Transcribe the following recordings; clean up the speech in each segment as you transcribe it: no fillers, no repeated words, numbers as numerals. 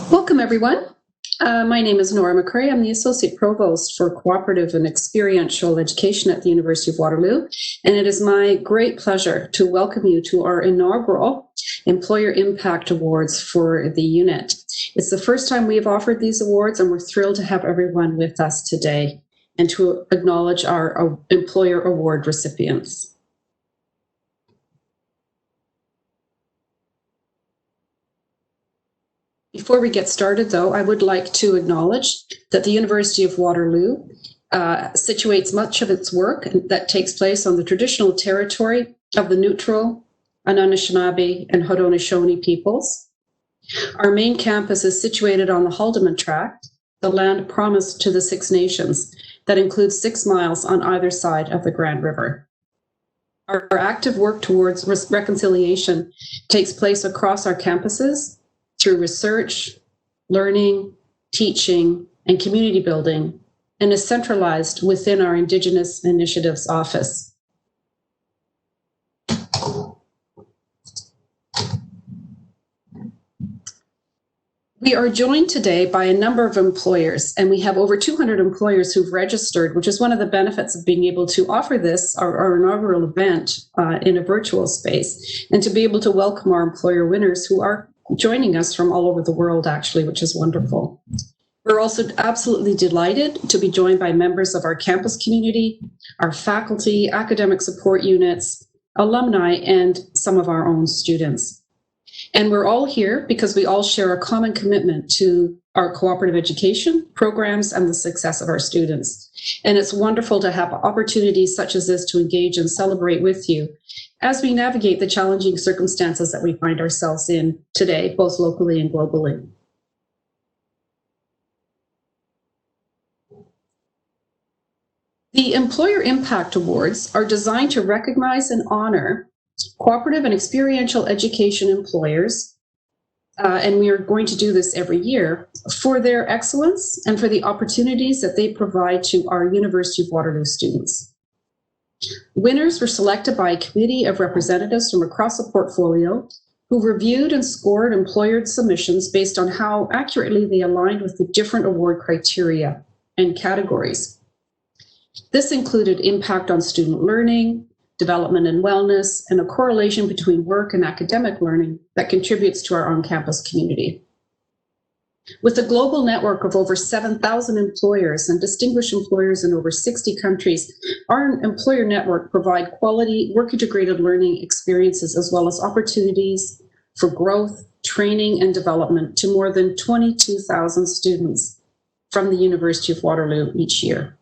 Welcome, everyone. My name is Nora McCrae. I'm the Associate Provost for Co-operative and Experiential Education at the University of Waterloo, and it is my great pleasure to welcome you to our inaugural Employer Impact Awards for the unit. It's the first time we have offered these awards, and we're thrilled to have everyone with us today and to acknowledge our Employer Award recipients. Before we get started, though, I would like to acknowledge that the University of Waterloo situates much of its work that takes place on the traditional territory of the Neutral, Anishinaabe, and Haudenosaunee peoples. Our main campus is situated on the Haldeman Tract, the land promised to the Six Nations, that includes 6 miles on either side of the Grand River. Our active work towards reconciliation takes place across our campuses, through research, learning, teaching, and community building, and is centralized within our Indigenous Initiatives Office. We are joined today by a number of employers, and we have over 200 employers who've registered, which is one of the benefits of being able to offer this, our inaugural event, in a virtual space, and to be able to welcome our employer winners who are joining us from all over the world, actually, which is wonderful. We're also absolutely delighted to be joined by members of our campus community, our faculty, academic support units, alumni, and some of our own students. And we're all here because we all share a common commitment to our cooperative education programs and the success of our students. And it's wonderful to have opportunities such as this to engage and celebrate with you as we navigate the challenging circumstances that we find ourselves in today, both locally and globally. The Employer Impact Awards are designed to recognize and honor cooperative and experiential education employers, and we are going to do this every year, for their excellence and for the opportunities that they provide to our University of Waterloo students. Winners were selected by a committee of representatives from across the portfolio who reviewed and scored employer submissions based on how accurately they aligned with the different award criteria and categories. This included impact on student learning, development and wellness, and a correlation between work and academic learning that contributes to our on-campus community. With a global network of over 7,000 employers and distinguished employers in over 60 countries, our employer network provides quality work-integrated learning experiences as well as opportunities for growth, training, and development to more than 22,000 students from the University of Waterloo each year.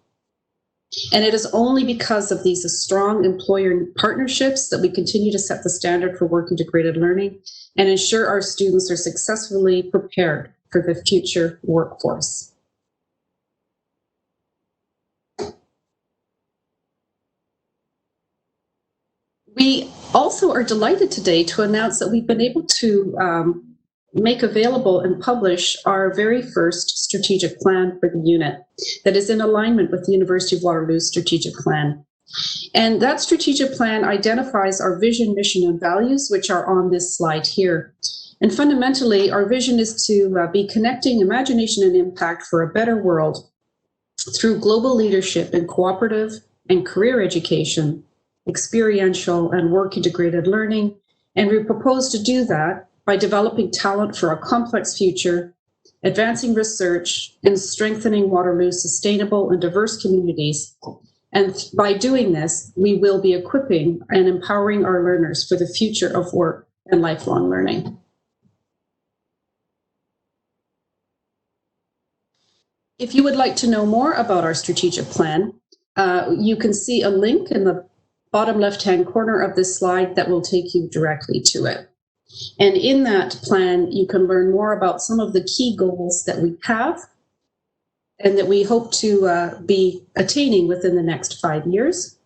And it is only because of these strong employer partnerships that we continue to set the standard for work-integrated learning and ensure our students are successfully prepared for the future workforce. We also are delighted today to announce that we've been able to make available and publish our very first strategic plan for the unit that is in alignment with the University of Waterloo's strategic plan. And that strategic plan identifies our vision, mission, and values, which are on this slide here. And fundamentally, our vision is to be connecting imagination and impact for a better world through global leadership in cooperative and career education, experiential and work-integrated learning. And we propose to do that by developing talent for a complex future, advancing research, and strengthening Waterloo's sustainable and diverse communities. And by doing this, we will be equipping and empowering our learners for the future of work and lifelong learning. If you would like to know more about our strategic plan, you can see a link in the bottom left-hand corner of this slide that will take you directly to it. And in that plan, you can learn more about some of the key goals that we have and that we hope to be attaining within the next 5 years.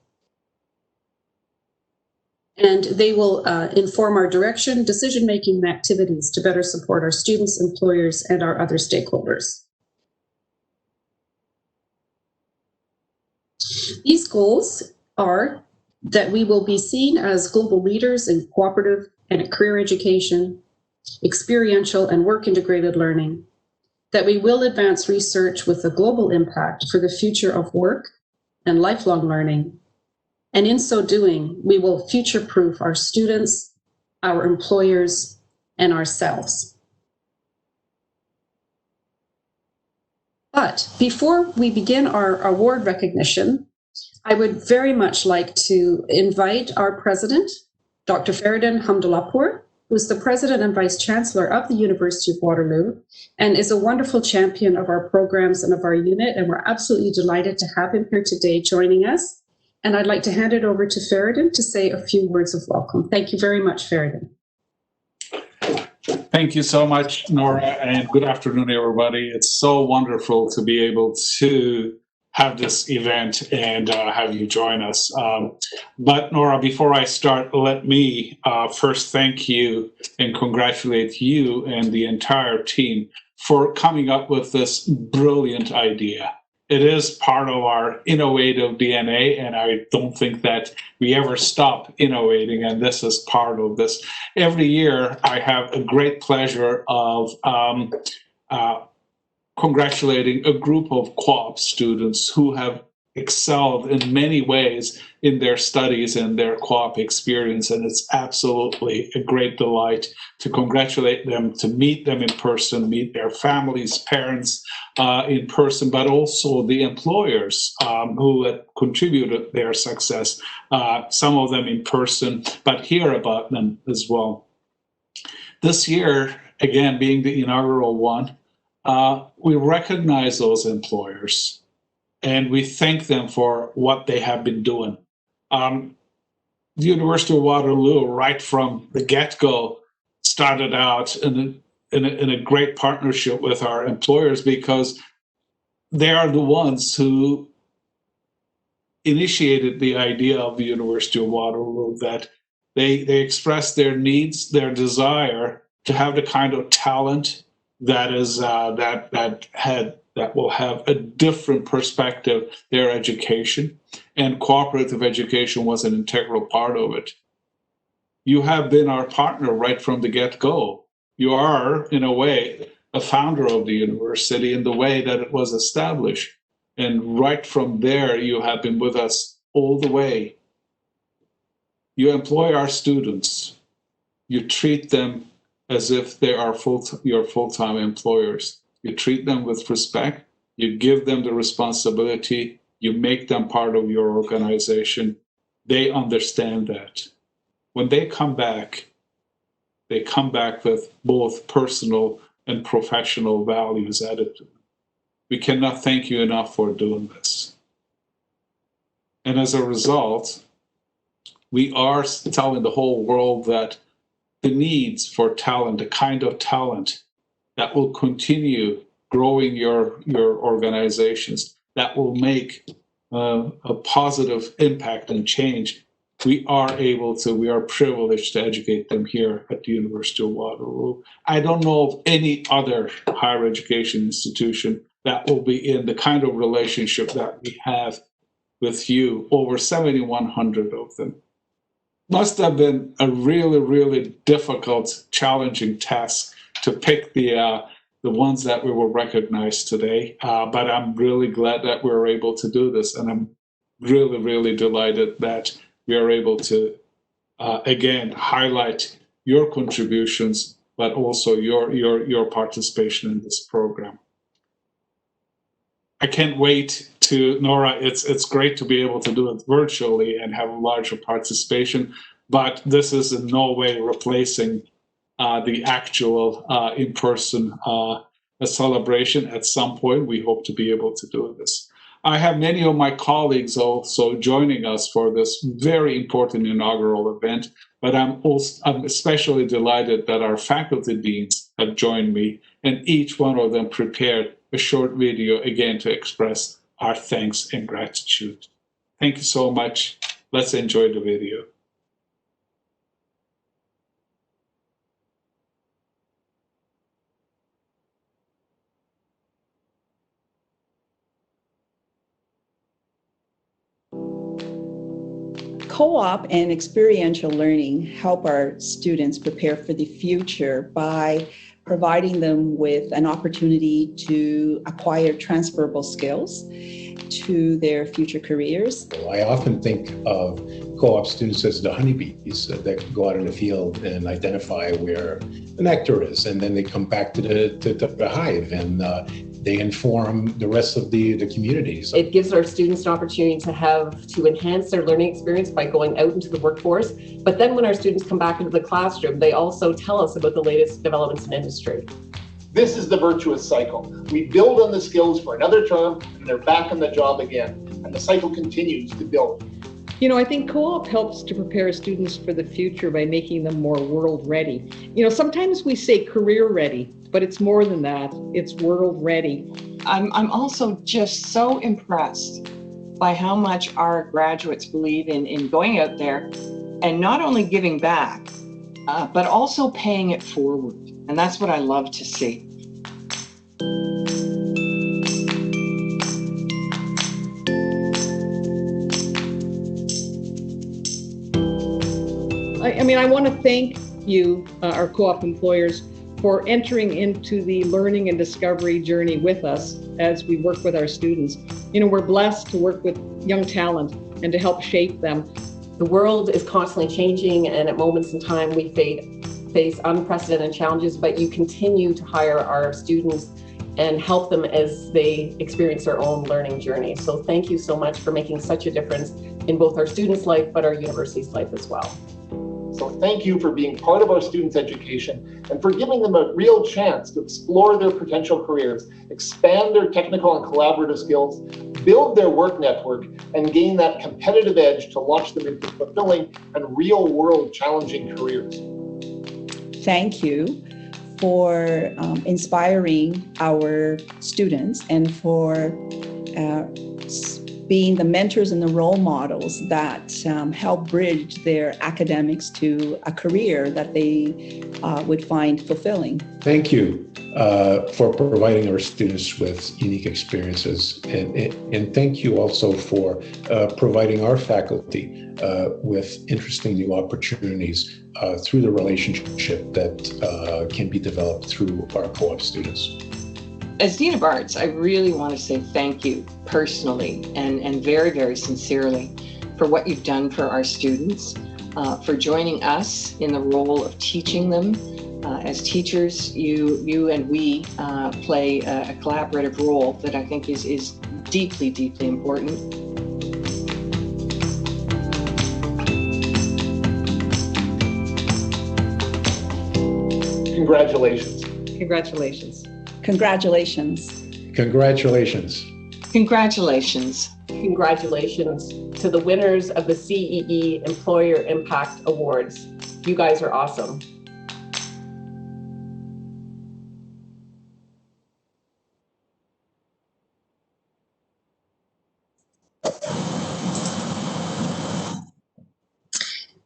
And they will inform our direction, decision-making, and activities to better support our students, employers, and our other stakeholders. These goals are that we will be seen as global leaders in cooperative and career education, experiential and work-integrated learning, that we will advance research with a global impact for the future of work and lifelong learning. And in so doing, we will future-proof our students, our employers, and ourselves. But before we begin our award recognition, I would very much like to invite our president, Dr. Feridun Hamdullahpour, who is the president and vice chancellor of the University of Waterloo and is a wonderful champion of our programs and of our unit. And we're absolutely delighted to have him here today joining us. And I'd like to hand it over to Feridun to say a few words of welcome. Thank you very much, Feridun. Thank you so much, Nora, and good afternoon, everybody. It's so wonderful to be able to have this event and have you join us. But Nora, before I start, let me first thank you and congratulate you and the entire team for coming up with this brilliant idea. It is part of our innovative DNA, and I don't think that we ever stop innovating, and this is part of this. Every year, I have a great pleasure of congratulating a group of co-op students who have excelled in many ways in their studies and their co-op experience, and it's absolutely a great delight to congratulate them, to meet them in person, meet their families, parents in person, but also the employers who had contributed their success, some of them in person, but hear about them as well. This year, again, being the inaugural one, we recognize those employers and we thank them for what they have been doing. The University of Waterloo, right from the get-go, started out in a great partnership with our employers because they are the ones who initiated the idea of the University of Waterloo, that they expressed their needs, their desire to have the kind of talent that is that will have a different perspective, their education, and cooperative education was an integral part of it. You have been our partner right from the get-go. You are, in a way, a founder of the university in the way that it was established. And right from there, you have been with us all the way. You employ our students. You treat them as if they are your full-time employers. You treat them with respect. You give them the responsibility. You make them part of your organization. They understand that. When they come back with both personal and professional values added to them. We cannot thank you enough for doing this. And as a result, we are telling the whole world that the needs for talent, the kind of talent that will continue growing your organizations, that will make a positive impact and change, we are privileged to educate them here at the University of Waterloo. I don't know of any other higher education institution that will be in the kind of relationship that we have with you, over 7,100 of them. Must have been a really, really difficult, challenging task to pick the ones that we will recognize today. But I'm really glad that we're able to do this. And I'm really, really delighted that we are able to, again, highlight your contributions, but also your participation in this program. I can't wait to, Nora, it's great to be able to do it virtually and have a larger participation, but this is in no way replacing the actual in-person celebration. At some point, we hope to be able to do this. I have many of my colleagues also joining us for this very important inaugural event, but I'm especially delighted that our faculty deans have joined me, and each one of them prepared a short video, again, to express our thanks and gratitude. Thank you so much. Let's enjoy the video. Co-op and experiential learning help our students prepare for the future by providing them with an opportunity to acquire transferable skills to their future careers. I often think of co-op students as the honeybees that go out in the field and identify where the nectar is, and then they come back to the hive and they inform the rest of the communities. It gives our students an opportunity to enhance their learning experience by going out into the workforce. But then when our students come back into the classroom, they also tell us about the latest developments in industry. This is the virtuous cycle. We build on the skills for another term and they're back on the job again. And the cycle continues to build. You know, I think co-op helps to prepare students for the future by making them more world ready. You know, sometimes we say career ready, but it's more than that. It's world ready. I'm also just so impressed by how much our graduates believe in going out there and not only giving back, but also paying it forward. And that's what I love to see. I want to thank you, our co-op employers, for entering into the learning and discovery journey with us as we work with our students. You know, we're blessed to work with young talent and to help shape them. The world is constantly changing, and at moments in time we face unprecedented challenges, but you continue to hire our students and help them as they experience their own learning journey. So thank you so much for making such a difference in both our students' life, but our university's life as well. So thank you for being part of our students' education and for giving them a real chance to explore their potential careers, expand their technical and collaborative skills, build their work network, and gain that competitive edge to launch them into fulfilling and real-world challenging careers. Thank you for inspiring our students and for being the mentors and the role models that help bridge their academics to a career that they would find fulfilling. Thank you for providing our students with unique experiences, and thank you also for providing our faculty with interesting new opportunities through the relationship that can be developed through our co-op students. As Dean of Arts, I really want to say thank you personally and very, very sincerely for what you've done for our students, for joining us in the role of teaching them. As teachers, you and we play a collaborative role that I think is deeply, deeply important. Congratulations. Congratulations. Congratulations. Congratulations. Congratulations. Congratulations to the winners of the CEE Employer Impact Awards. You guys are awesome.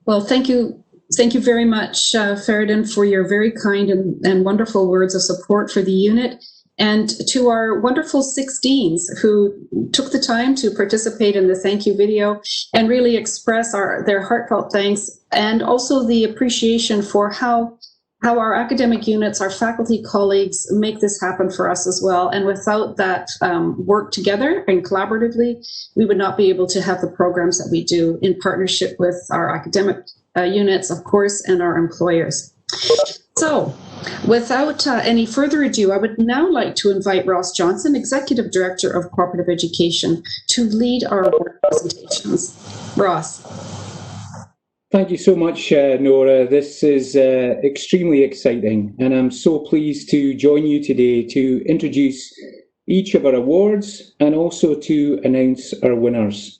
Well, thank you. Thank you very much, Ferridin, for your very kind and wonderful words of support for the unit, and to our wonderful 16s who took the time to participate in the thank you video and really express their heartfelt thanks, and also the appreciation for how our academic units, our faculty colleagues make this happen for us as well. And without that work together and collaboratively, we would not be able to have the programs that we do in partnership with our academic units, of course, and our employers. So without any further ado, I would now like to invite Ross Johnson, Executive Director of Cooperative Education, to lead our award presentations. Ross. Thank you so much, Nora. This is extremely exciting, and I'm so pleased to join you today to introduce each of our awards and also to announce our winners.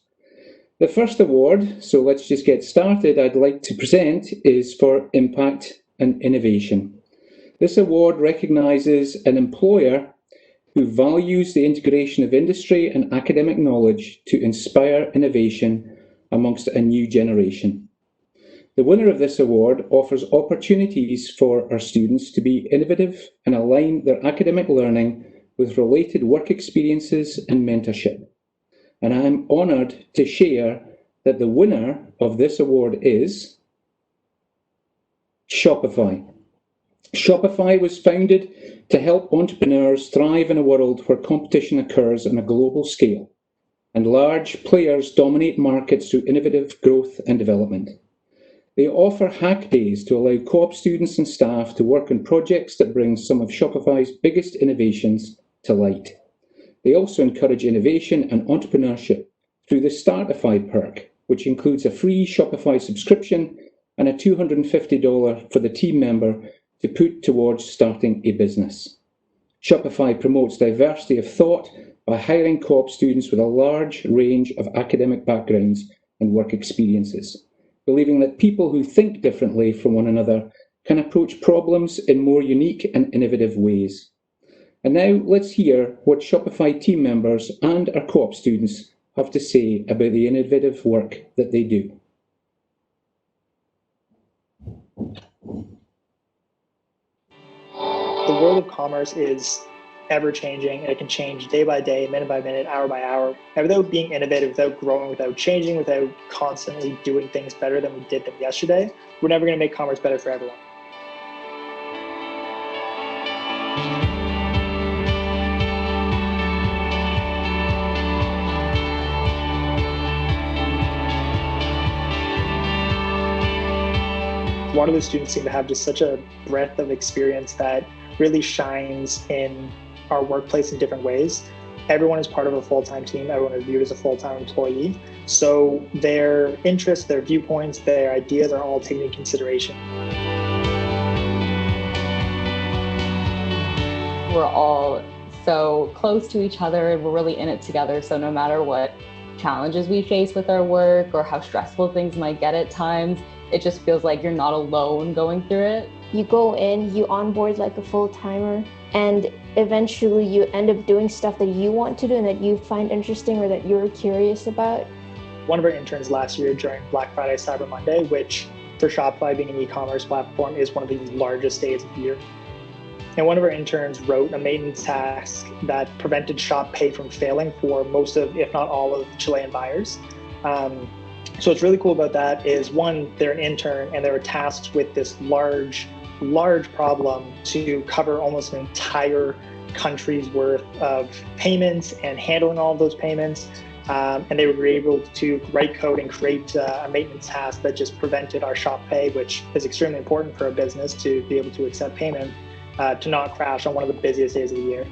The first award, so let's just get started, I'd like to present is for Impact and Innovation. This award recognises an employer who values the integration of industry and academic knowledge to inspire innovation amongst a new generation. The winner of this award offers opportunities for our students to be innovative and align their academic learning with related work experiences and mentorship. And I'm honoured to share that the winner of this award is Shopify. Shopify was founded to help entrepreneurs thrive in a world where competition occurs on a global scale, and large players dominate markets through innovative growth and development. They offer hack days to allow co-op students and staff to work on projects that bring some of Shopify's biggest innovations to light. They also encourage innovation and entrepreneurship through the Startify perk, which includes a free Shopify subscription and a $250 for the team member to put towards starting a business. Shopify promotes diversity of thought by hiring co-op students with a large range of academic backgrounds and work experiences, believing that people who think differently from one another can approach problems in more unique and innovative ways. And now let's hear what Shopify team members and our co-op students have to say about the innovative work that they do. The world of commerce is ever changing, and it can change day by day, minute by minute, hour by hour. And without being innovative, without growing, without changing, without constantly doing things better than we did them yesterday, we're never going to make commerce better for everyone. Waterloo students seem to have just such a breadth of experience that really shines in our workplace in different ways. Everyone is part of a full-time team. Everyone is viewed as a full-time employee. So their interests, their viewpoints, their ideas are all taken into consideration. We're all so close to each other and we're really in it together. So no matter what challenges we face with our work or how stressful things might get at times, it just feels like you're not alone going through it. You go in, you onboard like a full-timer, and eventually you end up doing stuff that you want to do and that you find interesting or that you're curious about. One of our interns last year during Black Friday, Cyber Monday, which for Shopify being an e-commerce platform is one of the largest days of the year. And one of our interns wrote a maintenance task that prevented Shop Pay from failing for most of, if not all of, Chilean buyers. So what's really cool about that is, one, they're an intern and they were tasked with this large problem to cover almost an entire country's worth of payments and handling all of those payments. And they were able to write code and create a maintenance task that just prevented our Shop Pay, which is extremely important for a business to be able to accept payment, to not crash on one of the busiest days of the year.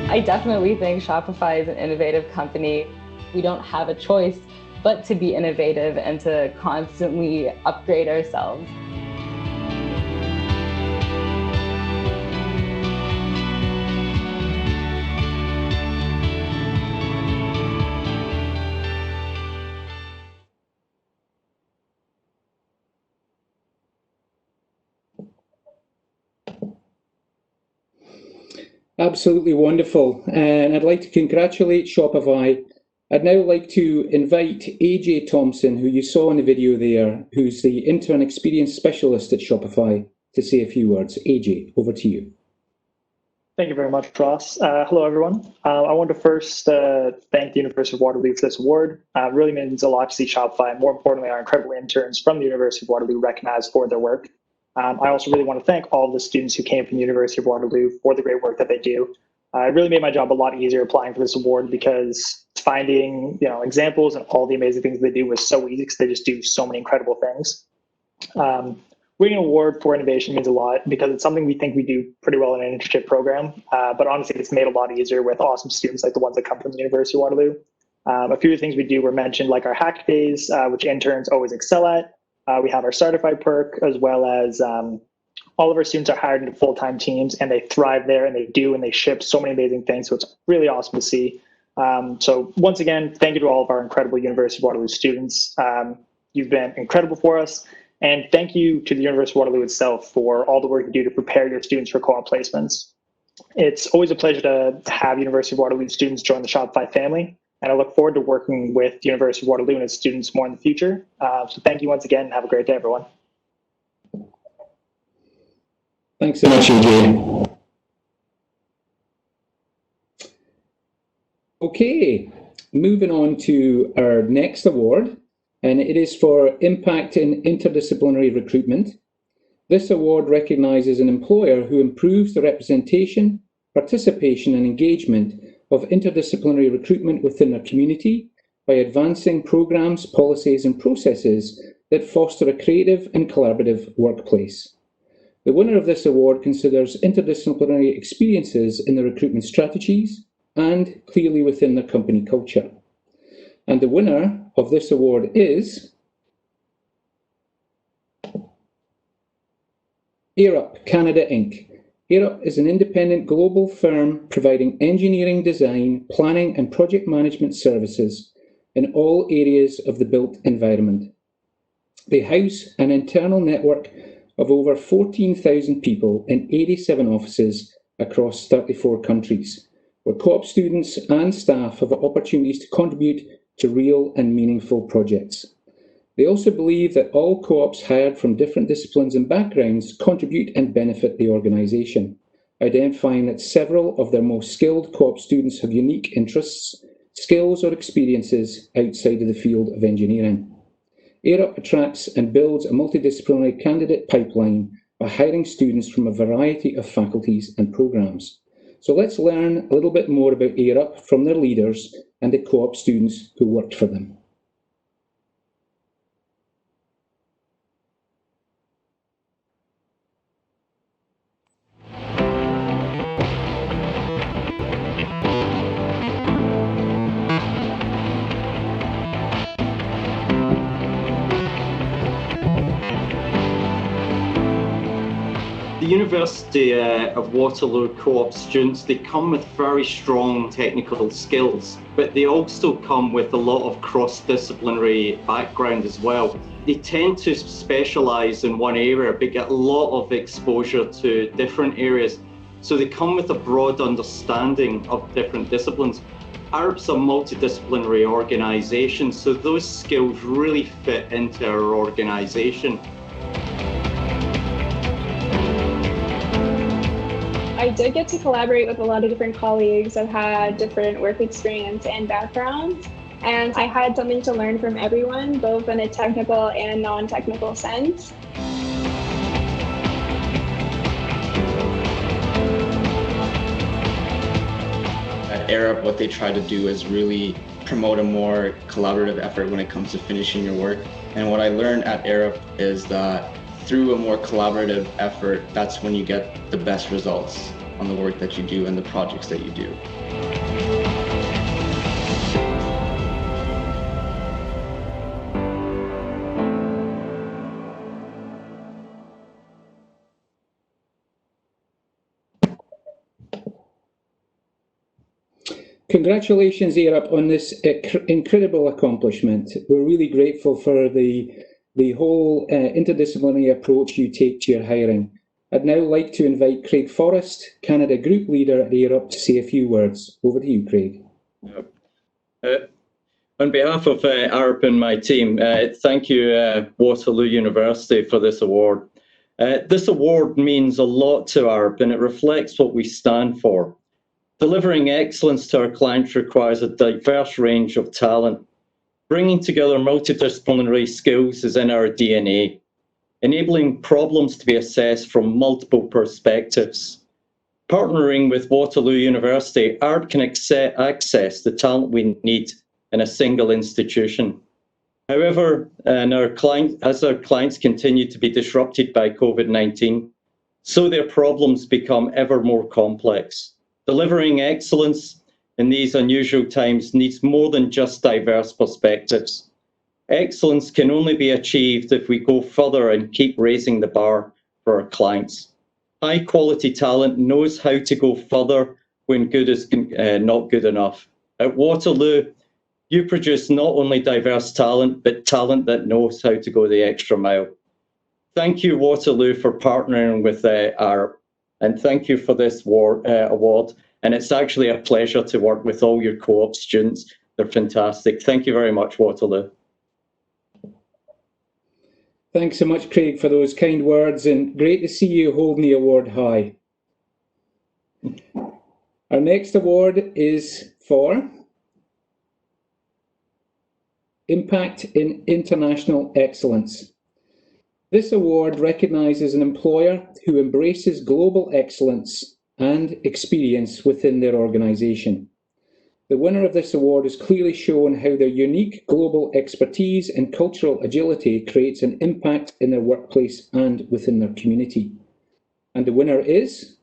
I definitely think Shopify is an innovative company. We don't have a choice but to be innovative and to constantly upgrade ourselves. Absolutely wonderful. And I'd like to congratulate Shopify. I'd now like to invite AJ Thompson, who you saw in the video there, who's the Intern Experience Specialist at Shopify, to say a few words. AJ, over to you. Thank you very much, Ross. Hello, everyone. I want to first thank the University of Waterloo for this award. It really means a lot to see Shopify, and more importantly, our incredible interns from the University of Waterloo recognized for their work. I also really want to thank all of the students who came from the University of Waterloo for the great work that they do. It really made my job a lot easier applying for this award, because finding examples and all the amazing things they do was so easy, because they just do so many incredible things. Winning an award for innovation means a lot, because it's something we think we do pretty well in an internship program, but honestly, it's made a lot easier with awesome students like the ones that come from the University of Waterloo. A few of the things we do were mentioned, like our hack days, which interns always excel at. We have our Certified perk, as well as all of our students are hired into full-time teams, and they thrive there, and they ship so many amazing things. So it's really awesome to see. So once again, thank you to all of our incredible University of Waterloo students. You've been incredible for us. And thank you to the University of Waterloo itself for all the work you do to prepare your students for co-op placements. It's always a pleasure to have University of Waterloo students join the Shopify family. And I look forward to working with the University of Waterloo and its students more in the future. So thank you once again, and have a great day, everyone. Thanks so much, AJ. Okay, moving on to our next award, and it is for Impact in Interdisciplinary Recruitment. This award recognises an employer who improves the representation, participation and engagement of interdisciplinary recruitment within their community by advancing programmes, policies and processes that foster a creative and collaborative workplace. The winner of this award considers interdisciplinary experiences in the recruitment strategies and clearly within their company culture. And the winner of this award is Arup Canada Inc. Arup is an independent global firm providing engineering, design, planning and project management services in all areas of the built environment. They house an internal network of over 14,000 people in 87 offices across 34 countries, where co-op students and staff have opportunities to contribute to real and meaningful projects. They also believe that all co-ops hired from different disciplines and backgrounds contribute and benefit the organisation, identifying that several of their most skilled co-op students have unique interests, skills or experiences outside of the field of engineering. Arup attracts and builds a multidisciplinary candidate pipeline by hiring students from a variety of faculties and programmes. So let's learn a little bit more about Arup from their leaders and the co-op students who worked for them. The University of Waterloo co-op students, they come with very strong technical skills, but they also come with a lot of cross-disciplinary background as well. They tend to specialise in one area, but get a lot of exposure to different areas. So they come with a broad understanding of different disciplines. Arup's a multidisciplinary organisation, so those skills really fit into our organisation. I did get to collaborate with a lot of different colleagues that had different work experience and backgrounds, and I had something to learn from everyone, both in a technical and non-technical sense. At Arup, what they try to do is really promote a more collaborative effort when it comes to finishing your work. And what I learned at Arup is that through a more collaborative effort, that's when you get the best results on the work that you do and the projects that you do. Congratulations, Arup, on this incredible accomplishment. We're really grateful for the whole interdisciplinary approach you take to your hiring. I'd now like to invite Craig Forrest, Canada Group Leader at Arup, to say a few words. Over to you, Craig. On behalf of Arup and my team, thank you, Waterloo University, for this award. This award means a lot to Arup, and it reflects what we stand for. Delivering excellence to our clients requires a diverse range of talent. Bringing together multidisciplinary skills is in our DNA, enabling problems to be assessed from multiple perspectives. Partnering with Waterloo University, Arup can access the talent we need in a single institution. However, as our clients continue to be disrupted by COVID-19, so their problems become ever more complex. Delivering excellence in these unusual times needs more than just diverse perspectives. Excellence can only be achieved if we go further and keep raising the bar for our clients. High quality talent knows how to go further when good is not good enough. At Waterloo, you produce not only diverse talent, but talent that knows how to go the extra mile. Thank you, Waterloo, for partnering with Arup, and thank you for this award. And it's actually a pleasure to work with all your co-op students. They're fantastic. Thank you very much, Waterloo. Thanks so much, Craig, for those kind words, and great to see you holding the award high. Our next award is for Impact in International Excellence. This award recognises an employer who embraces global excellence and experience within their organisation. The winner of this award has clearly shown how their unique global expertise and cultural agility creates an impact in their workplace and within their community. And the winner is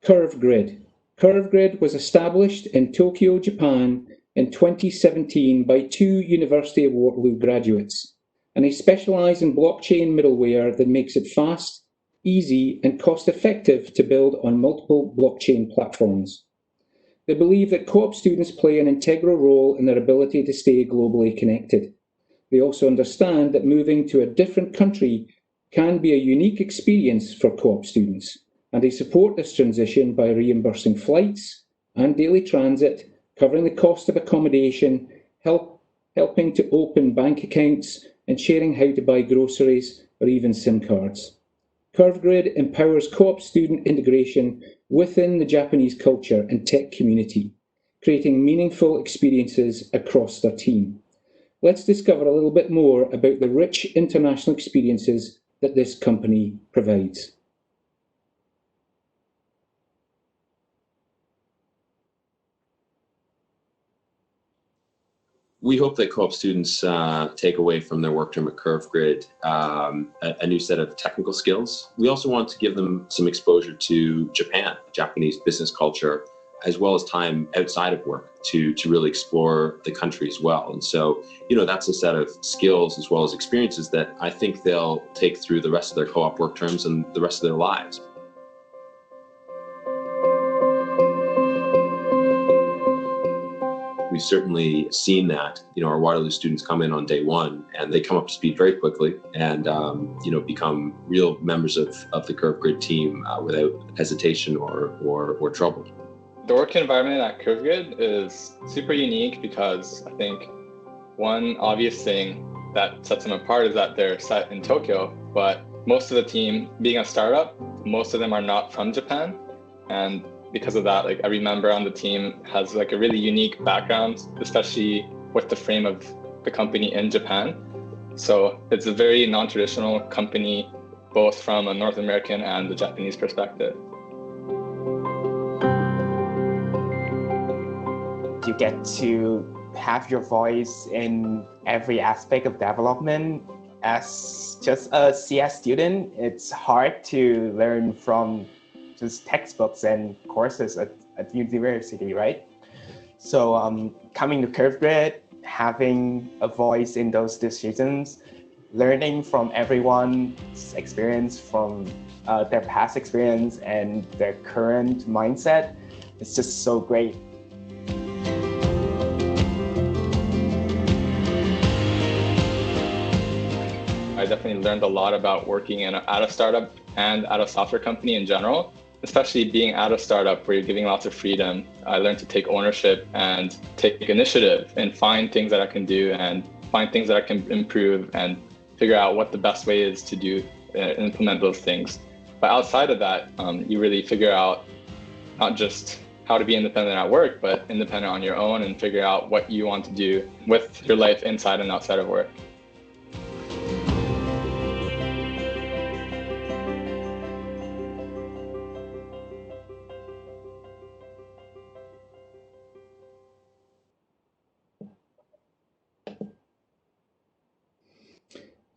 CurveGrid. CurveGrid was established in Tokyo, Japan in 2017 by 2 University of Waterloo graduates, and they specialise in blockchain middleware that makes it fast, easy and cost-effective to build on multiple blockchain platforms. They believe that co-op students play an integral role in their ability to stay globally connected. They also understand that moving to a different country can be a unique experience for co-op students, and they support this transition by reimbursing flights and daily transit, covering the cost of accommodation, helping to open bank accounts, and sharing how to buy groceries or even SIM cards. CurveGrid empowers co-op student integration within the Japanese culture and tech community, creating meaningful experiences across their team. Let's discover a little bit more about the rich international experiences that this company provides. We hope that co-op students take away from their work term at CurveGrid a new set of technical skills. We also want to give them some exposure to Japan, Japanese business culture, as well as time outside of work to really explore the country as well. And so, that's a set of skills as well as experiences that I think they'll take through the rest of their co-op work terms and the rest of their lives. We've certainly seen that, our Waterloo students come in on day one and they come up to speed very quickly and, become real members of the CurveGrid team without hesitation or trouble. The work environment at CurveGrid is super unique because I think one obvious thing that sets them apart is that they're set in Tokyo, but most of the team, being a startup, most of them are not from Japan. And because of that, every member on the team has a really unique background, especially with the frame of the company in Japan. So it's a very non-traditional company, both from a North American and the Japanese perspective. You get to have your voice in every aspect of development. As just a CS student, it's hard to learn from just textbooks and courses at university, right? So coming to CurveGrid, having a voice in those decisions, learning from everyone's experience, from their past experience and their current mindset, it's just so great. I definitely learned a lot about working at a startup and at a software company in general. Especially being at a startup where you're giving lots of freedom. I learned to take ownership and take initiative and find things that I can do and find things that I can improve and figure out what the best way is to do and implement those things. But outside of that, you really figure out not just how to be independent at work, but independent on your own and figure out what you want to do with your life inside and outside of work.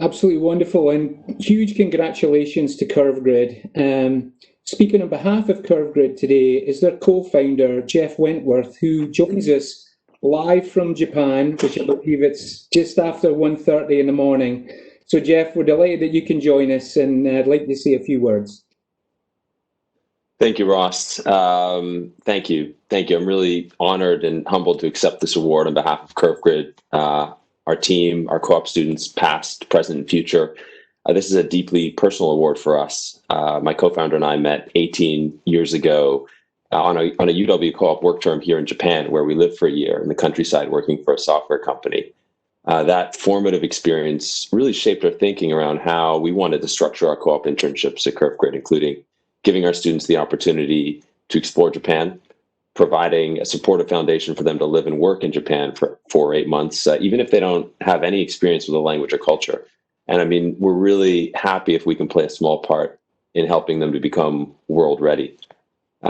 Absolutely wonderful, and huge congratulations to CurveGrid. Speaking on behalf of CurveGrid today is their co-founder, Jeff Wentworth, who joins us live from Japan, which I believe it's just after 1:30 in the morning. So Jeff, we're delighted that you can join us, and I'd like to say a few words. Thank you, Ross. Thank you. I'm really honored and humbled to accept this award on behalf of CurveGrid. Our team, our co-op students, past, present, and future. This is a deeply personal award for us. My co-founder and I met 18 years ago on a UW co-op work term here in Japan, where we lived for a year in the countryside working for a software company. That formative experience really shaped our thinking around how we wanted to structure our co-op internships at CurveGrid, including giving our students the opportunity to explore Japan, providing a supportive foundation for them to live and work in Japan for 4 or 8 months, even if they don't have any experience with the language or culture. And I mean, we're really happy if we can play a small part in helping them to become world ready.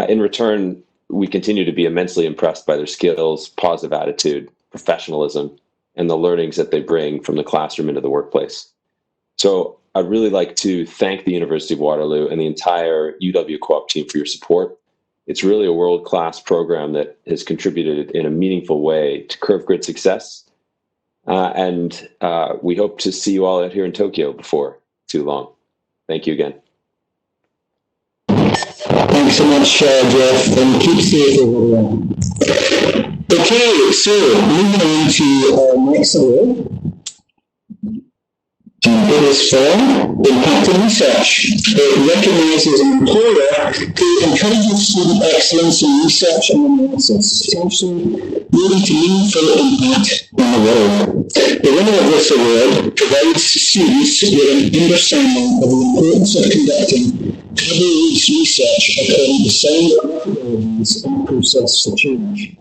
In return, we continue to be immensely impressed by their skills, positive attitude, professionalism, and the learnings that they bring from the classroom into the workplace. So I'd really like to thank the University of Waterloo and the entire UW Co-op team for your support. It's really a world-class program that has contributed in a meaningful way to Curve Grid success. And we hope to see you all out here in Tokyo before too long. Thank you again. Thanks so much, Jeff, and keep safe over there. Okay, so moving on to our next award. It is for Impact in Research. It recognises an employer who encourages student excellence in research and analysis, potentially leading to meaningful impact on the world. The winner of this award provides students with an understanding of the importance of conducting cutting-edge research according to sound methodologies and process for change.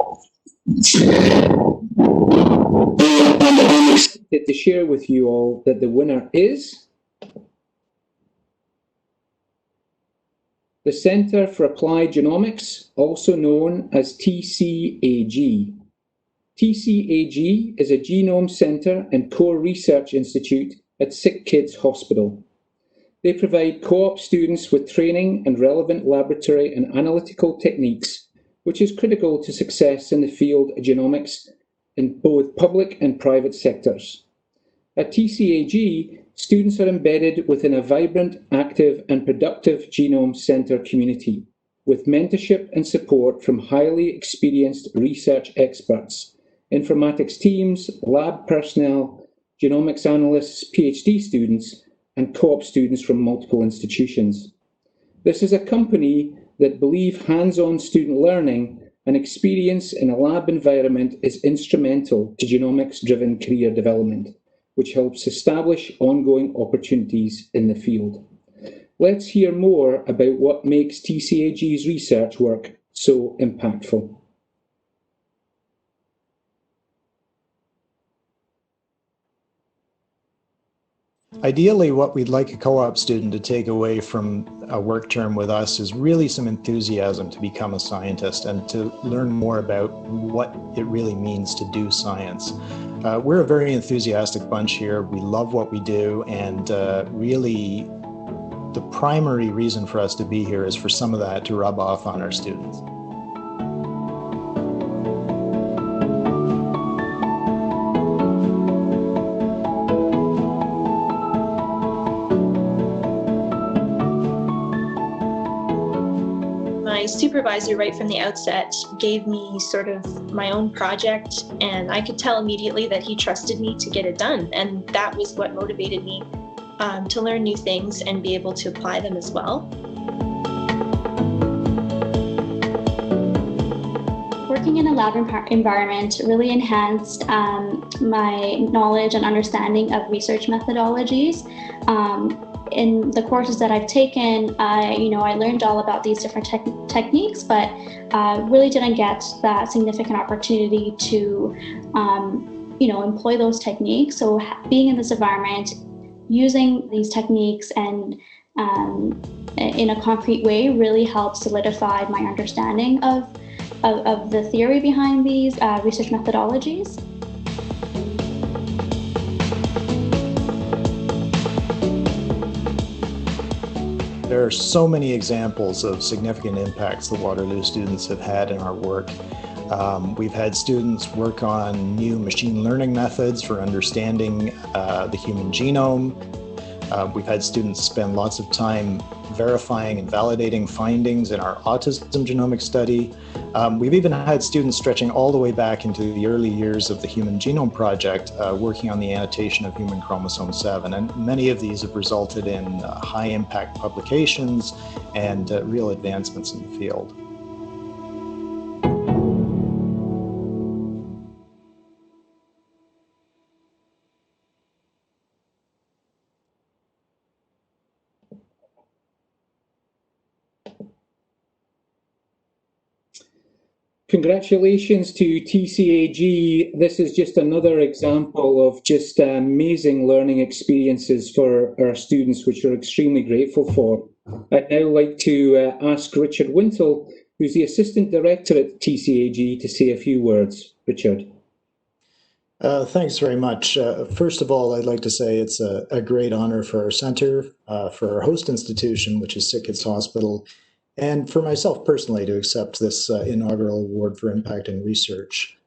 I'm excited to share with you all that the winner is the Centre for Applied Genomics, also known as TCAG. TCAG is a genome centre and core research institute at Sick Kids Hospital. They provide co-op students with training and relevant laboratory and analytical techniques, which is critical to success in the field of genomics in both public and private sectors. At TCAG, students are embedded within a vibrant, active and productive genome centre community, with mentorship and support from highly experienced research experts, informatics teams, lab personnel, genomics analysts, PhD students, and co-op students from multiple institutions. This is a company that believes hands-on student learning and experience in a lab environment is instrumental to genomics-driven career development, which helps establish ongoing opportunities in the field. Let's hear more about what makes TCAG's research work so impactful. Ideally, what we'd like a co-op student to take away from a work term with us is really some enthusiasm to become a scientist and to learn more about what it really means to do science. We're a very enthusiastic bunch here. We love what we do, and really the primary reason for us to be here is for some of that to rub off on our students. My supervisor right from the outset gave me sort of my own project, and I could tell immediately that he trusted me to get it done, and that was what motivated me to learn new things and be able to apply them as well. Working in a lab environment really enhanced my knowledge and understanding of research methodologies. In the courses that I've taken, I learned all about these different techniques, but really didn't get that significant opportunity to, employ those techniques. So being in this environment, using these techniques and in a concrete way really helped solidify my understanding of the theory behind these research methodologies. There are so many examples of significant impacts the Waterloo students have had in our work. We've had students work on new machine learning methods for understanding the human genome. We've had students spend lots of time verifying and validating findings in our autism genomic study. We've even had students stretching all the way back into the early years of the Human Genome Project, working on the annotation of human chromosome 7. And many of these have resulted in high impact publications and real advancements in the field. Congratulations to TCAG. This is just another example of just amazing learning experiences for our students, which we're extremely grateful for. I'd now like to ask Richard Wintle, who's the Assistant Director at TCAG, to say a few words. Richard. Thanks very much. First of all, I'd like to say it's a great honor for our center, for our host institution, which is Sick Kids Hospital, and for myself personally to accept this inaugural award for impact in research.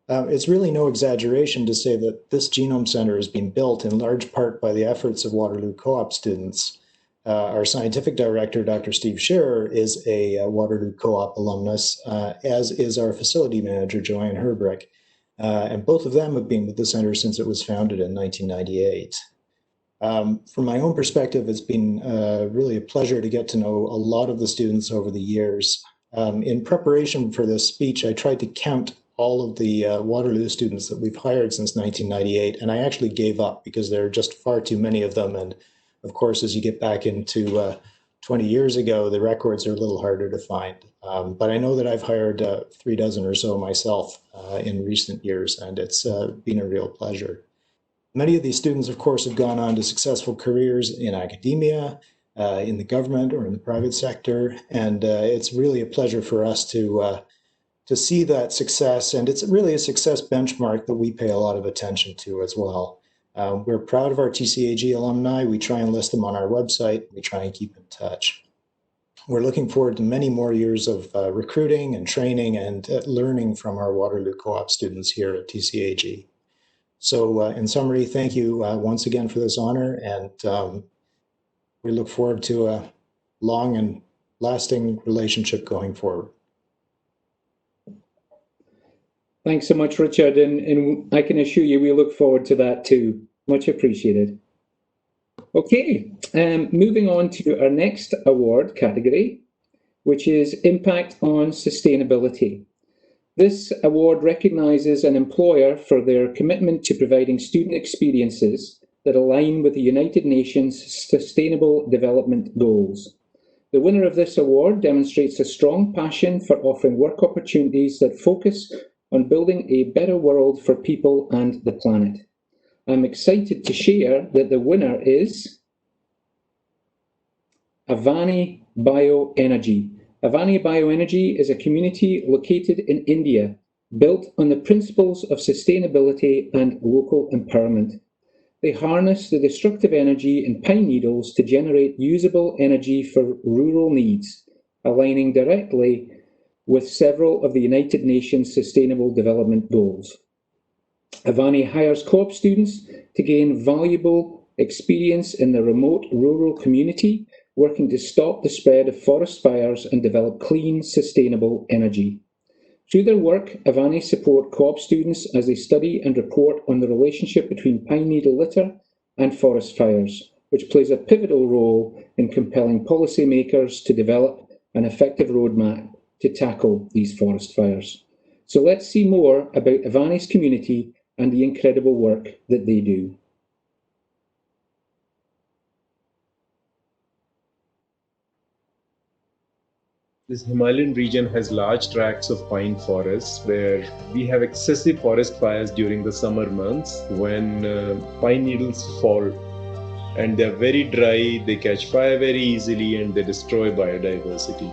It's really no exaggeration to say that this Genome Center has been built in large part by the efforts of Waterloo Co-op students. Our scientific director, Dr. Steve Scherer, is a Waterloo Co-op alumnus, as is our facility manager, Joanne Herbrick. And both of them have been with the center since it was founded in 1998. From my own perspective, it's been really a pleasure to get to know a lot of the students over the years. In preparation for this speech, I tried to count all of the Waterloo students that we've hired since 1998, and I actually gave up because there are just far too many of them. And of course, as you get back into 20 years ago, the records are a little harder to find. But I know that I've hired 3 dozen or so myself in recent years, and it's been a real pleasure. Many of these students, of course, have gone on to successful careers in academia, in the government, or in the private sector, and it's really a pleasure for us to see that success, and it's really a success benchmark that we pay a lot of attention to as well. We're proud of our TCAG alumni. We try and list them on our website. We try and keep in touch. We're looking forward to many more years of recruiting and training and learning from our Waterloo Co-op students here at TCAG. So in summary, thank you once again for this honor, and we look forward to a long and lasting relationship going forward. Thanks so much, Richard, and I can assure you we look forward to that too. Much appreciated. Okay, moving on to our next award category, which is Impact on Sustainability. This award recognises an employer for their commitment to providing student experiences that align with the United Nations Sustainable Development Goals. The winner of this award demonstrates a strong passion for offering work opportunities that focus on building a better world for people and the planet. I'm excited to share that the winner is Avani Bioenergy. Avani Bioenergy is a community located in India, built on the principles of sustainability and local empowerment. They harness the destructive energy in pine needles to generate usable energy for rural needs, aligning directly with several of the United Nations Sustainable Development Goals. Avani hires co-op students to gain valuable experience in the remote rural community, working to stop the spread of forest fires and develop clean, sustainable energy. Through their work, Avani support co-op students as they study and report on the relationship between pine needle litter and forest fires, which plays a pivotal role in compelling policymakers to develop an effective roadmap to tackle these forest fires. So let's see more about Avani's community and the incredible work that they do. This Himalayan region has large tracts of pine forests where we have excessive forest fires during the summer months when pine needles fall and they're very dry, they catch fire very easily and they destroy biodiversity.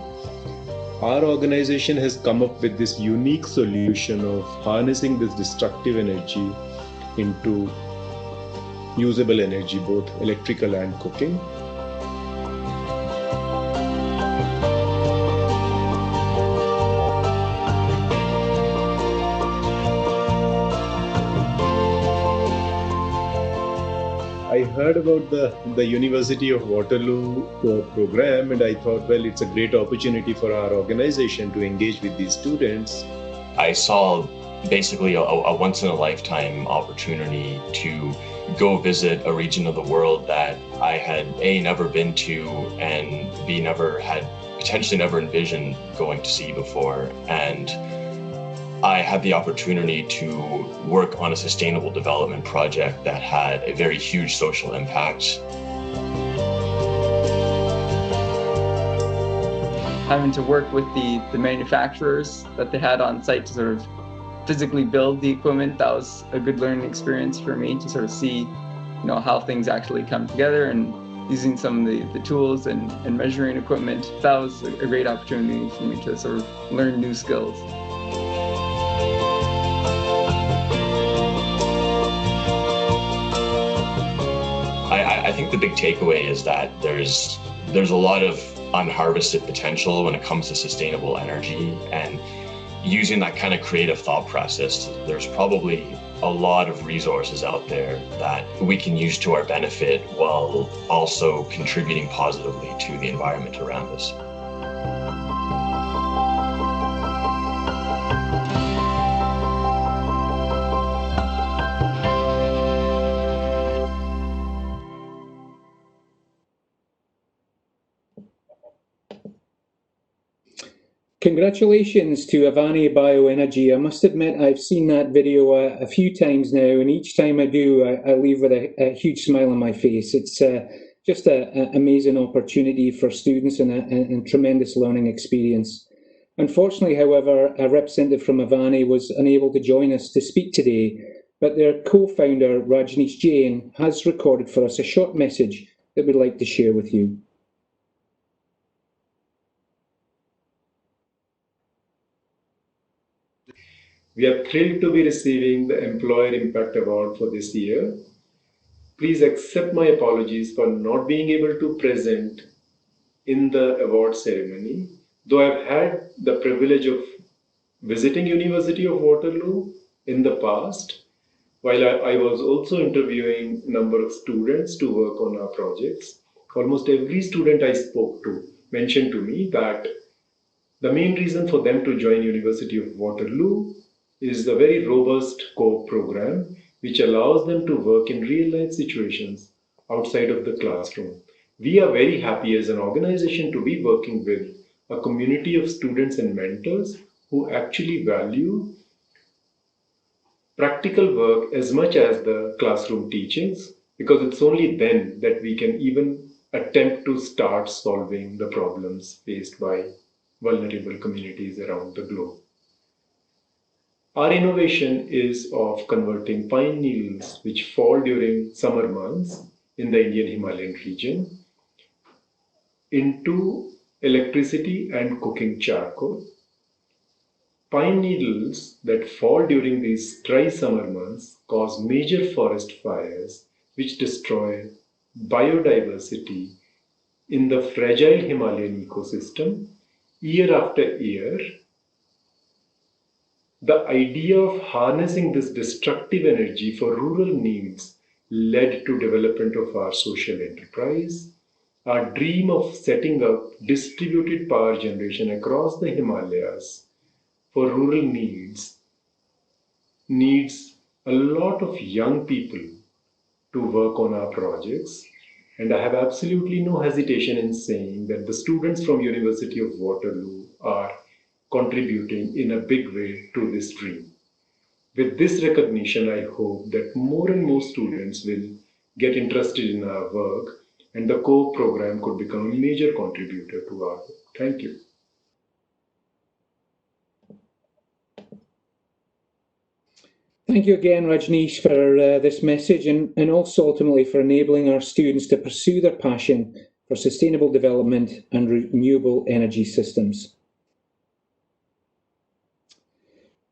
Our organization has come up with this unique solution of harnessing this destructive energy into usable energy, both electrical and cooking. I heard about the University of Waterloo program and I thought, well, it's a great opportunity for our organization to engage with these students. I saw basically a once-in-a-lifetime opportunity to go visit a region of the world that I had A, never been to, and B, potentially never envisioned going to see before. And I had the opportunity to work on a sustainable development project that had a very huge social impact. having to work with the manufacturers that they had on site to sort of physically build the equipment. That was a good learning experience for me to sort of see, how things actually come together, and using some of the tools and measuring equipment. That was a great opportunity for me to sort of learn new skills. I think the big takeaway is that there's a lot of unharvested potential when it comes to sustainable energy, and using that kind of creative thought process, there's probably a lot of resources out there that we can use to our benefit while also contributing positively to the environment around us. Congratulations to Avani Bioenergy. I must admit, I've seen that video a few times now, and each time I do, I leave with a huge smile on my face. It's just an amazing opportunity for students and a tremendous learning experience. Unfortunately, however, a representative from Avani was unable to join us to speak today, but their co-founder, Rajneesh Jain, has recorded for us a short message that we'd like to share with you. We are thrilled to be receiving the Employer Impact Award for this year. Please accept my apologies for not being able to present in the award ceremony, though I've had the privilege of visiting University of Waterloo in the past, while I was also interviewing a number of students to work on our projects. Almost every student I spoke to mentioned to me that the main reason for them to join University of Waterloo is the very robust co-op program, which allows them to work in real-life situations outside of the classroom. We are very happy as an organization to be working with a community of students and mentors who actually value practical work as much as the classroom teachings, because it's only then that we can even attempt to start solving the problems faced by vulnerable communities around the globe. Our innovation is of converting pine needles which fall during summer months in the Indian Himalayan region into electricity and cooking charcoal. Pine needles that fall during these dry summer months cause major forest fires which destroy biodiversity in the fragile Himalayan ecosystem year after year. The idea of harnessing this destructive energy for rural needs led to development of our social enterprise. Our dream of setting up distributed power generation across the Himalayas for rural needs a lot of young people to work on our projects. And I have absolutely no hesitation in saying that the students from University of Waterloo are contributing in a big way to this dream. With this recognition, I hope that more and more students will get interested in our work, and the co-op program could become a major contributor to our work. Thank you. Thank you again, Rajneesh, for this message, and also ultimately for enabling our students to pursue their passion for sustainable development and renewable energy systems.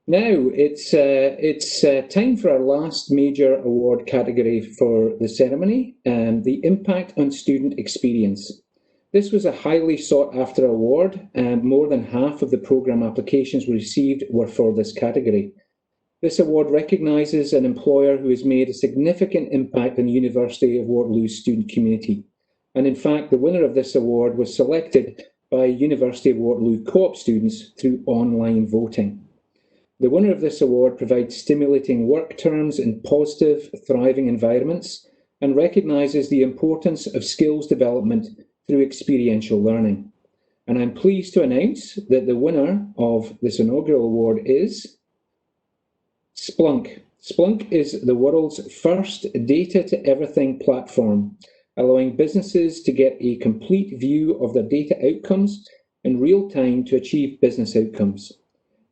Now it's time for our last major award category for the ceremony, the Impact on Student Experience. This was a highly sought after award, and more than half of the programme applications we received were for this category. This award recognises an employer who has made a significant impact on the University of Waterloo's student community. And in fact, the winner of this award was selected by University of Waterloo co-op students through online voting. The winner of this award provides stimulating work terms in positive, thriving environments and recognises the importance of skills development through experiential learning. And I'm pleased to announce that the winner of this inaugural award is Splunk. Splunk is the world's first data-to-everything platform, allowing businesses to get a complete view of their data outcomes in real time to achieve business outcomes.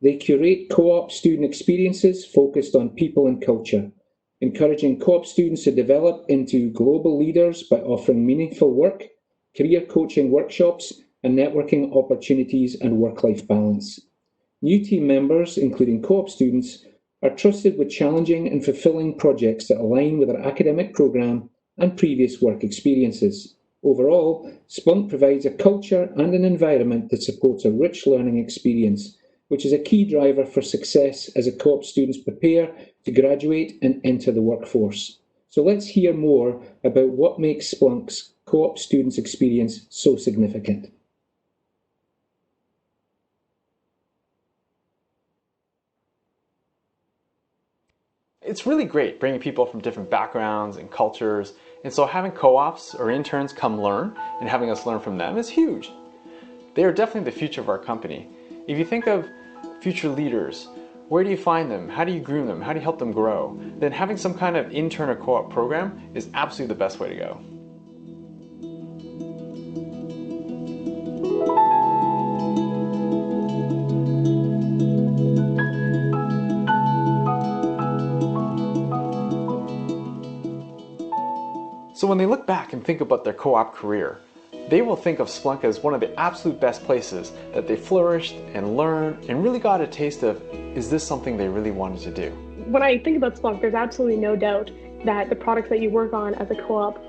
They curate co-op student experiences focused on people and culture, encouraging co-op students to develop into global leaders by offering meaningful work, career coaching workshops, and networking opportunities and work-life balance. New team members, including co-op students, are trusted with challenging and fulfilling projects that align with their academic programme and previous work experiences. Overall, Splunk provides a culture and an environment that supports a rich learning experience, which is a key driver for success as co-op students prepare to graduate and enter the workforce. So let's hear more about what makes Splunk's co-op students experience so significant. It's really great bringing people from different backgrounds and cultures, and so having co-ops or interns come learn and having us learn from them is huge. They are definitely the future of our company. If you think of future leaders, where do you find them? How do you groom them? How do you help them grow? Then having some kind of intern or co-op program is absolutely the best way to go. So when they look back and think about their co-op career, they will think of Splunk as one of the absolute best places that they flourished and learned and really got a taste of, is this something they really wanted to do? When I think about Splunk, there's absolutely no doubt that the products that you work on as a co-op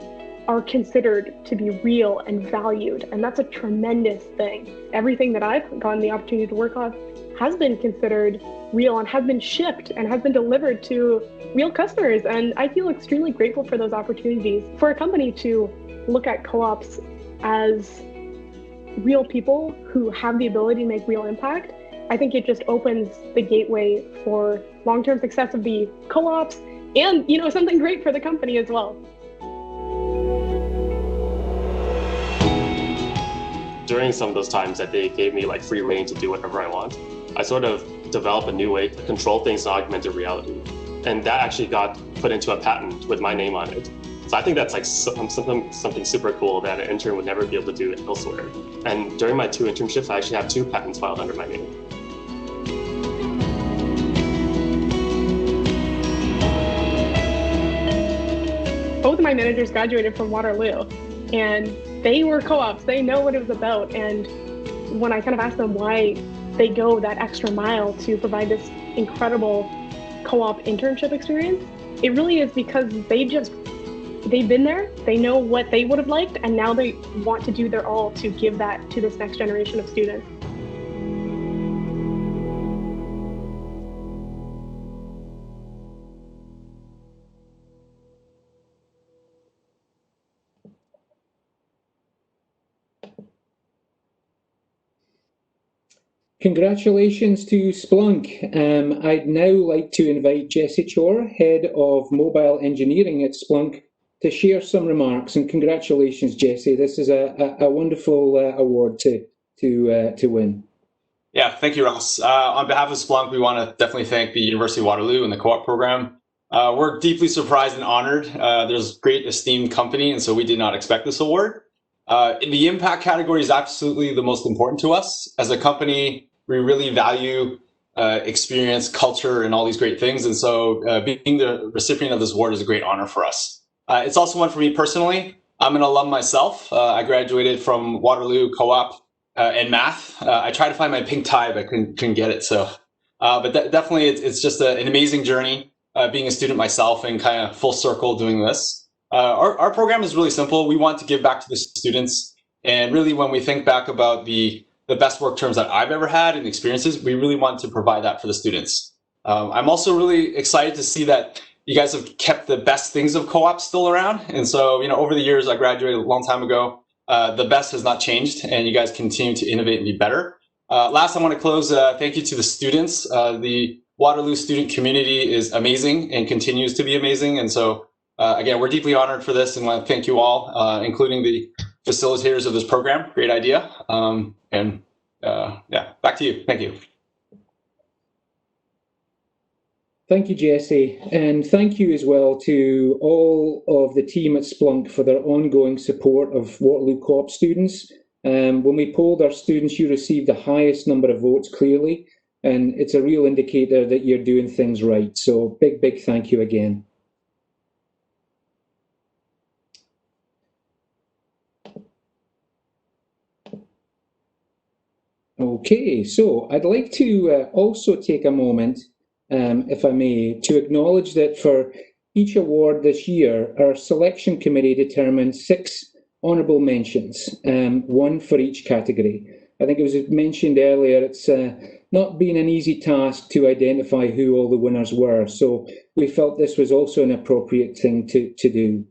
are considered to be real and valued, and that's a tremendous thing. Everything that I've gotten the opportunity to work on has been considered real and has been shipped and has been delivered to real customers, and I feel extremely grateful for those opportunities. For a company to look at co-ops as real people who have the ability to make real impact, I think it just opens the gateway for long-term success of the co-ops and, something great for the company as well. During some of those times that they gave me free reign to do whatever I want, I sort of developed a new way to control things in augmented reality. And that actually got put into a patent with my name on it. So I think that's something super cool that an intern would never be able to do elsewhere. And during my 2 internships, I actually have 2 patents filed under my name. Both of my managers graduated from Waterloo, and they were co-ops. They know what it was about. And when I kind of asked them why they go that extra mile to provide this incredible co-op internship experience, it really is because they've been there, they know what they would have liked, and now they want to do their all to give that to this next generation of students. Congratulations to Splunk. I'd now like to invite Jessie Chor, Head of Mobile Engineering at Splunk, to share some remarks. And congratulations, Jessie. This is a wonderful award to win. Yeah, thank you, Ross. On behalf of Splunk, we want to definitely thank the University of Waterloo and the co-op program. We're deeply surprised and honored. There's great esteemed company, and so we did not expect this award. The impact category is absolutely the most important to us. As a company, we really value experience, culture, and all these great things. And so being the recipient of this award is a great honor for us. It's also one for me personally. I'm an alum myself. I graduated from Waterloo Co-op in math. I tried to find my pink tie, but couldn't get it. So, but definitely it's just an amazing journey being a student myself and kind of full circle doing this. Our program is really simple. We want to give back to the students. And really when we think back about the best work terms that I've ever had and experiences, we really want to provide that for the students. I'm also really excited to see that you guys have kept the best things of co-op still around. And so, over the years, I graduated a long time ago. The best has not changed, and you guys continue to innovate and be better. Last, I want to close. Thank you to the students. The Waterloo student community is amazing and continues to be amazing. And so, again, we're deeply honored for this, and want to thank you all, including the facilitators of this program. Great idea. Yeah, back to you. Thank you. Thank you, Jessie, and thank you as well to all of the team at Splunk for their ongoing support of Waterloo Co-op students When we polled our students, you received the highest number of votes clearly, and it's a real indicator that you're doing things right. So big thank you again. Okay, so I'd like to also take a moment, if I may, to acknowledge that for each award this year, our selection committee determined 6 honourable mentions, 1 for each category. I think it was mentioned earlier, it's not been an easy task to identify who all the winners were, so we felt this was also an appropriate thing to do.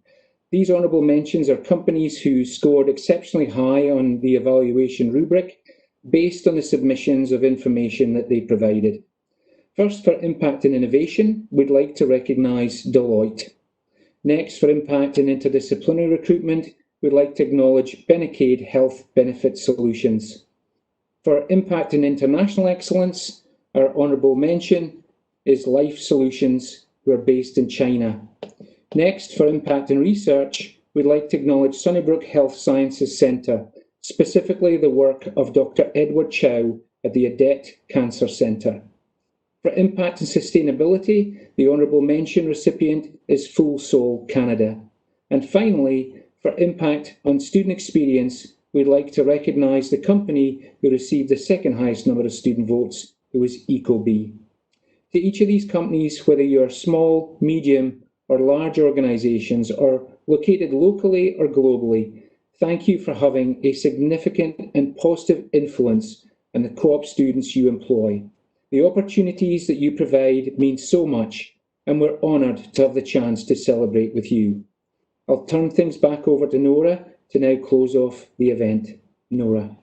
These honourable mentions are companies who scored exceptionally high on the evaluation rubric based on the submissions of information that they provided. First, for impact and innovation, we'd like to recognise Deloitte. Next, for impact and interdisciplinary recruitment, we'd like to acknowledge Benecaid Health Benefit Solutions. For impact and international excellence, our honourable mention is Life Solutions, who are based in China. Next, for impact and research, we'd like to acknowledge Sunnybrook Health Sciences Centre, specifically the work of Dr. Edward Chow at the Adet Cancer Centre. For impact and sustainability, the honourable mention recipient is Full Soul Canada. And finally, for impact on student experience, we'd like to recognise the company who received the second highest number of student votes, who was Ecobee. To each of these companies, whether you are small, medium, or large organisations, or located locally or globally, thank you for having a significant and positive influence on the co-op students you employ. The opportunities that you provide mean so much, and we're honoured to have the chance to celebrate with you. I'll turn things back over to Nora to now close off the event. Nora.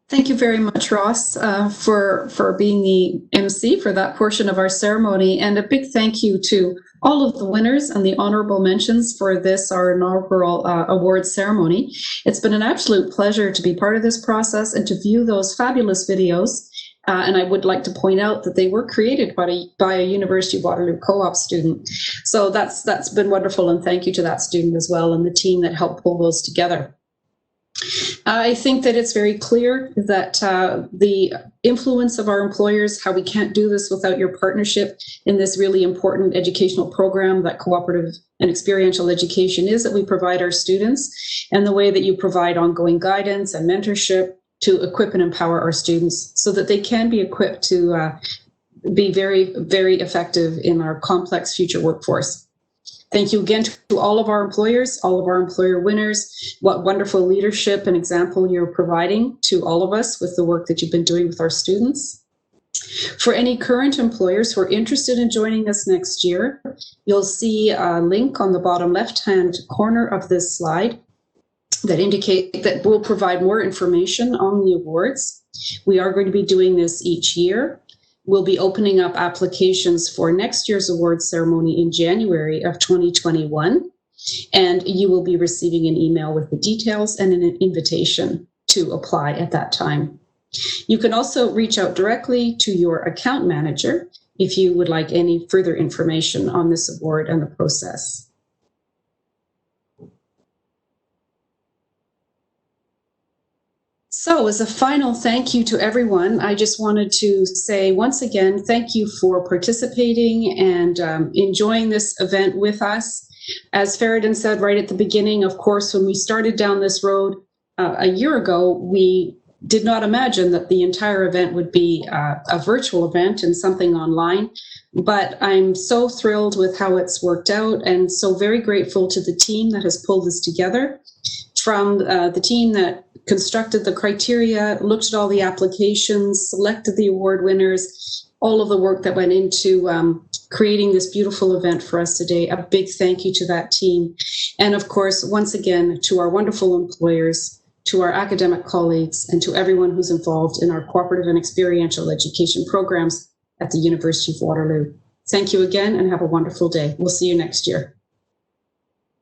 Thank you very much, Ross, for being the MC for that portion of our ceremony, and a big thank you to all of the winners and the honourable mentions for this, our inaugural awards ceremony. It's been an absolute pleasure to be part of this process and to view those fabulous videos. And I would like to point out that they were created by a University of Waterloo co-op student. So that's been wonderful, and thank you to that student as well and the team that helped pull those together. I think that it's very clear that the influence of our employers, how we can't do this without your partnership in this really important educational program that cooperative and experiential education is that we provide our students, and the way that you provide ongoing guidance and mentorship to equip and empower our students so that they can be equipped to be very, very effective in our complex future workforce. Thank you again to all of our employers, all of our employer winners. What wonderful leadership and example you're providing to all of us with the work that you've been doing with our students. For any current employers who are interested in joining us next year, you'll see a link on the bottom left-hand corner of this slide that indicate that we'll provide more information on the awards. We are going to be doing this each year. We'll be opening up applications for next year's awards ceremony in January of 2021, and you will be receiving an email with the details and an invitation to apply at that time. You can also reach out directly to your account manager if you would like any further information on this award and the process. So as a final thank you to everyone, I just wanted to say once again, thank you for participating and enjoying this event with us. As Faridun said right at the beginning, of course, when we started down this road a year ago, we did not imagine that the entire event would be a virtual event and something online. But I'm so thrilled with how it's worked out and so very grateful to the team that has pulled this together. From the team that constructed the criteria, looked at all the applications, selected the award winners, all of the work that went into creating this beautiful event for us today. A big thank you to that team. And of course, once again, to our wonderful employers, to our academic colleagues, and to everyone who's involved in our cooperative and experiential education programs at the University of Waterloo. Thank you again and have a wonderful day. We'll see you next year.